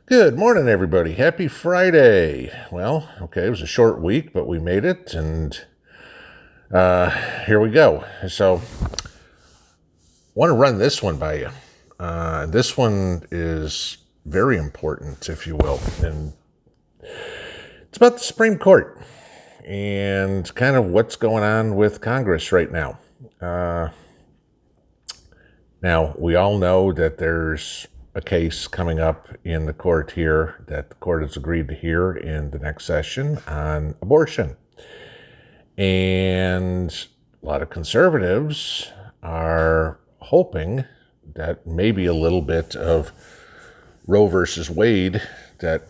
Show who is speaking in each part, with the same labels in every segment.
Speaker 1: Good morning, everybody. Happy Friday. Well, okay, it was a short week, but we made it, and here we go. So, want to run this one by you. This one is very important, if you will, and it's about the Supreme Court and kind of what's going on with Congress right now. Now, we all know that there's a case coming up in the court here that the court has agreed to hear in the next session on abortion. And a lot of conservatives are hoping that maybe a little bit of Roe versus Wade, that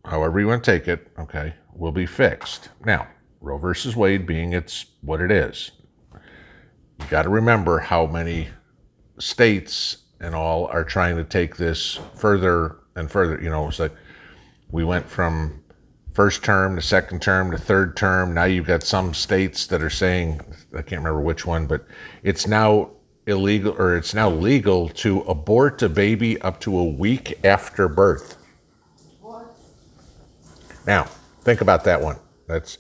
Speaker 1: however you want to take it, okay, will be fixed. Now, Roe versus Wade being it's what it is. You got to remember how many states and all are trying to take this further and further. You know, it's like we went from first term to second term to third term. Now you've got some states that are saying, I can't remember which one, but it's now illegal, or it's now legal to abort a baby up to a week after birth. What? Now, think about that one. That's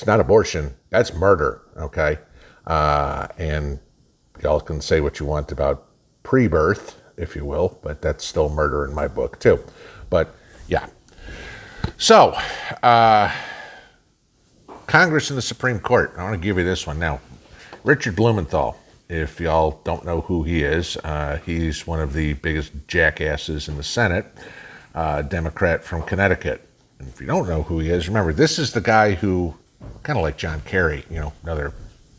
Speaker 1: not abortion. That's murder, okay? And y'all can say what you want about pre-birth, if you will, but that's still murder in my book too. But yeah. So, Congress and the Supreme Court. I want to give you this one now. Richard Blumenthal, if y'all don't know who he is, he's one of the biggest jackasses in the Senate, Democrat from Connecticut. And if you don't know who he is, remember, this is the guy who, kind of like John Kerry, you know, another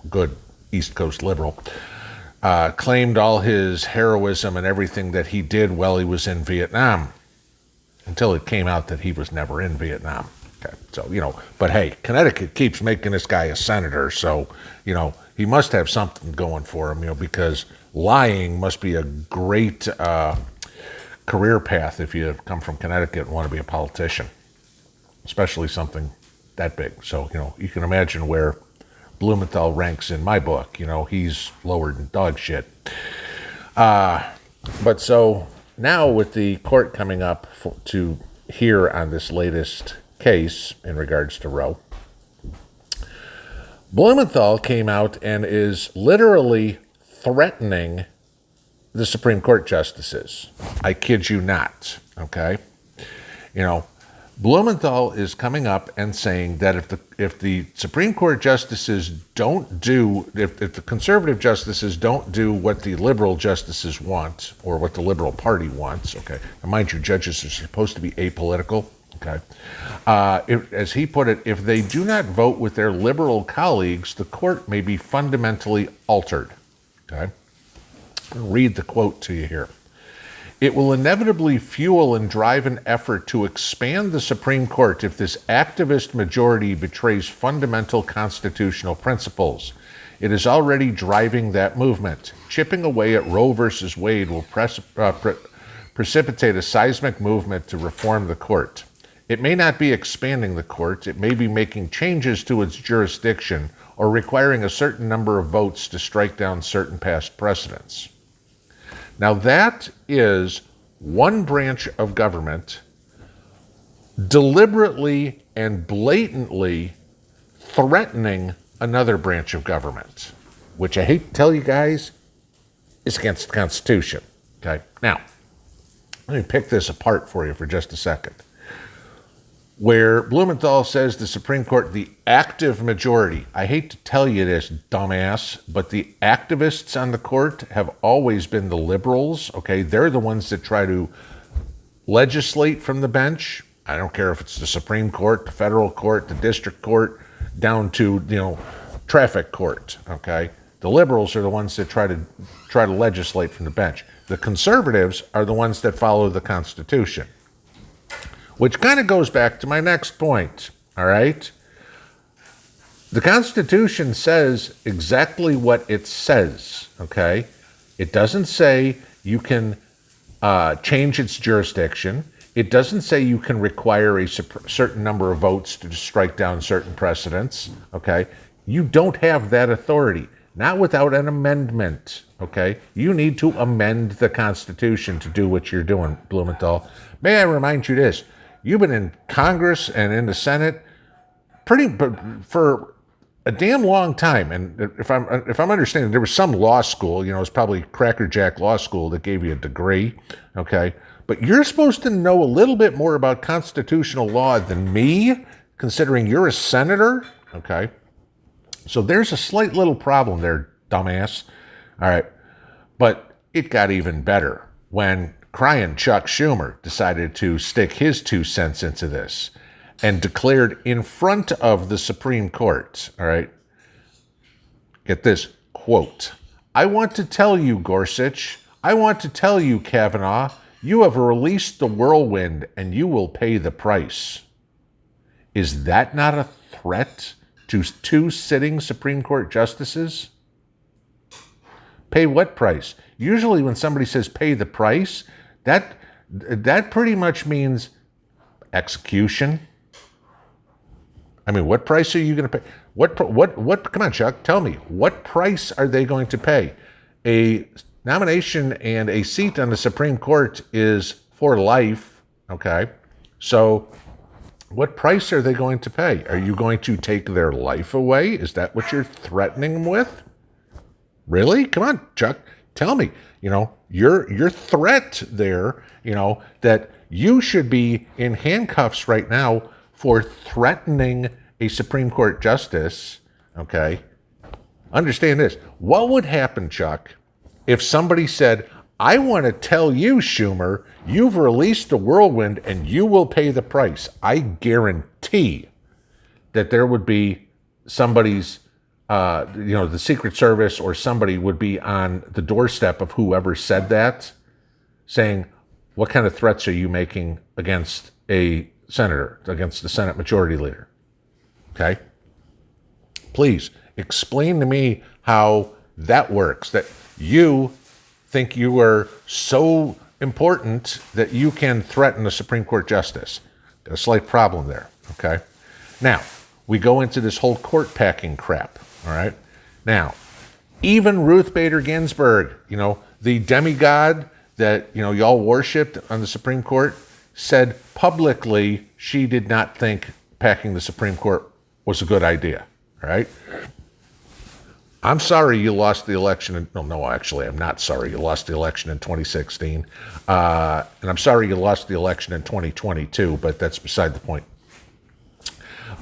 Speaker 1: good East Coast liberal, claimed all his heroism and everything that he did while he was in Vietnam, until it came out that he was never in Vietnam. Okay, so, you know, but hey, Connecticut keeps making this guy a senator, so, you know, he must have something going for him, you know, because lying must be a great career path if you come from Connecticut and want to be a politician, especially something that big. So, you know, you can imagine where Blumenthal ranks in my book. You know, he's lower than dog shit. But so now with the court coming up to hear on this latest case in regards to Roe, Blumenthal came out and is literally threatening the Supreme Court justices. I kid you not, okay? You know, Blumenthal is coming up and saying that if the Supreme Court justices don't do, if the conservative justices don't do what the liberal justices want, or what the liberal party wants, okay, and mind you, judges are supposed to be apolitical, okay, as he put it, if they do not vote with their liberal colleagues, the court may be fundamentally altered, okay? I'll read the quote to you here. It will inevitably fuel and drive an effort to expand the Supreme Court if this activist majority betrays fundamental constitutional principles. It is already driving that movement. Chipping away at Roe versus Wade will precipitate a seismic movement to reform the court. It may not be expanding the court. It may be making changes to its jurisdiction or requiring a certain number of votes to strike down certain past precedents. Now that is one branch of government deliberately and blatantly threatening another branch of government, which I hate to tell you guys, is against the Constitution. Okay, now, let me pick this apart for you for just a second. Where Blumenthal says the Supreme Court, the active majority, I hate to tell you this, dumbass, but the activists on the court have always been the liberals, okay? They're the ones that try to legislate from the bench. I don't care if it's the Supreme Court, the federal court, the district court, down to, you know, traffic court, okay? The liberals are the ones that try to legislate from the bench. The conservatives are the ones that follow the Constitution. Which kind of goes back to my next point, all right? The Constitution says exactly what it says, okay? It doesn't say you can change its jurisdiction. It doesn't say you can require a certain number of votes to strike down certain precedents, okay? You don't have that authority. not without an amendment, okay? You need to amend the Constitution to do what you're doing, Blumenthal. May I remind you this? You've been in Congress and in the Senate for a damn long time, and if I'm understanding, there was some law school, it was probably Cracker Jack Law School that gave you a degree, okay? But you're supposed to know a little bit more about constitutional law than me, considering you're a senator, okay? So there's a slight little problem there, dumbass. All right, but it got even better when crying Chuck Schumer decided to stick his 2 cents into this and declared in front of the Supreme Court, all right, get this, quote, "I want to tell you, Gorsuch, I want to tell you, Kavanaugh, you have released the whirlwind and you will pay the price." Is that not a threat to 2 sitting Supreme Court justices? Pay what price? Usually when somebody says pay the price, that pretty much means execution. I mean, what price are you going to pay? What, come on, Chuck, tell me, what price are they going to pay? A nomination and a seat on the Supreme Court is for life, okay? So what price are they going to pay? Are you going to take their life away? Is that what you're threatening them with? Really? Come on, Chuck, tell me. Your threat there, that you should be in handcuffs right now for threatening a Supreme Court justice, okay? Understand this. What would happen, Chuck, if somebody said, "I want to tell you, Schumer, you've released the whirlwind and you will pay the price"? I guarantee that there would be somebody's, the Secret Service or somebody would be on the doorstep of whoever said that, saying, "What kind of threats are you making against a senator, against the Senate Majority Leader?" Okay? Please explain to me how that works, that you think you are so important that you can threaten a Supreme Court justice. Got a slight problem there, okay? Now, we go into this whole court packing crap, all right? Now, even Ruth Bader Ginsburg, the demigod that, y'all worshipped on the Supreme Court, said publicly she did not think packing the Supreme Court was a good idea, all right? I'm sorry you lost the election. No, actually, I'm not sorry you lost the election in 2016. And I'm sorry you lost the election in 2022, but that's beside the point.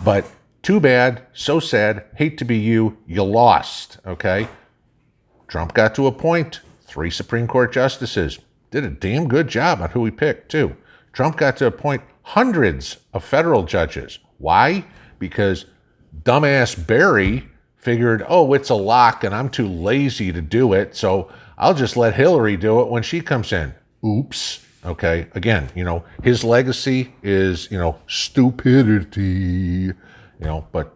Speaker 1: But too bad, so sad, hate to be you lost, okay? Trump got to appoint 3 Supreme Court justices. Did a damn good job on who he picked, too. Trump got to appoint hundreds of federal judges. Why? Because dumbass Barry figured, it's a lock and I'm too lazy to do it, so I'll just let Hillary do it when she comes in. Oops. Okay. Again, his legacy is, stupidity, but,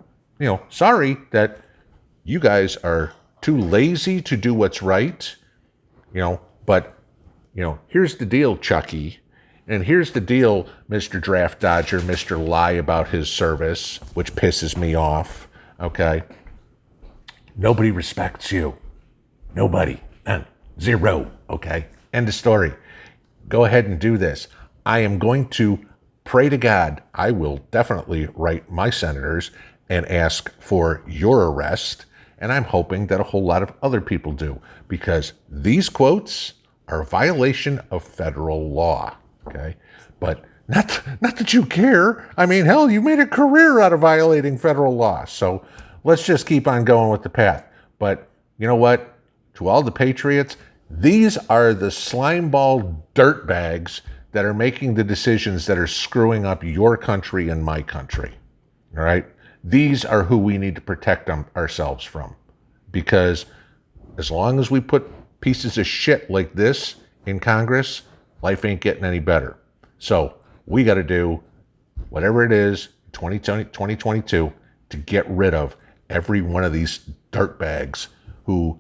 Speaker 1: sorry that you guys are too lazy to do what's right, but, here's the deal, Chucky. And here's the deal, Mr. Draft Dodger, Mr. Lie about his service, which pisses me off, okay? Nobody respects you. Nobody. None. Zero, okay? End of story. Go ahead and do this. I am going to pray to God. I will definitely write my senators and ask for your arrest, and I'm hoping that a whole lot of other people do, because these quotes are a violation of federal law. Okay, but not that you care. I mean, hell, you made a career out of violating federal law. So let's just keep on going with the path. But you know what? To all the patriots, these are the slimeball dirtbags that are making the decisions that are screwing up your country and my country. All right? These are who we need to protect ourselves from. Because as long as we put pieces of shit like this in Congress, life ain't getting any better. So we got to do whatever it is, 2022, to get rid of every one of these dirtbags who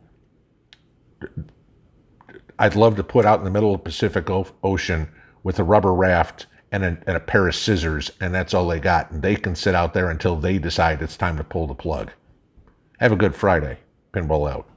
Speaker 1: I'd love to put out in the middle of the Pacific Ocean with a rubber raft and a pair of scissors, and that's all they got. And they can sit out there until they decide it's time to pull the plug. Have a good Friday. Pinball out.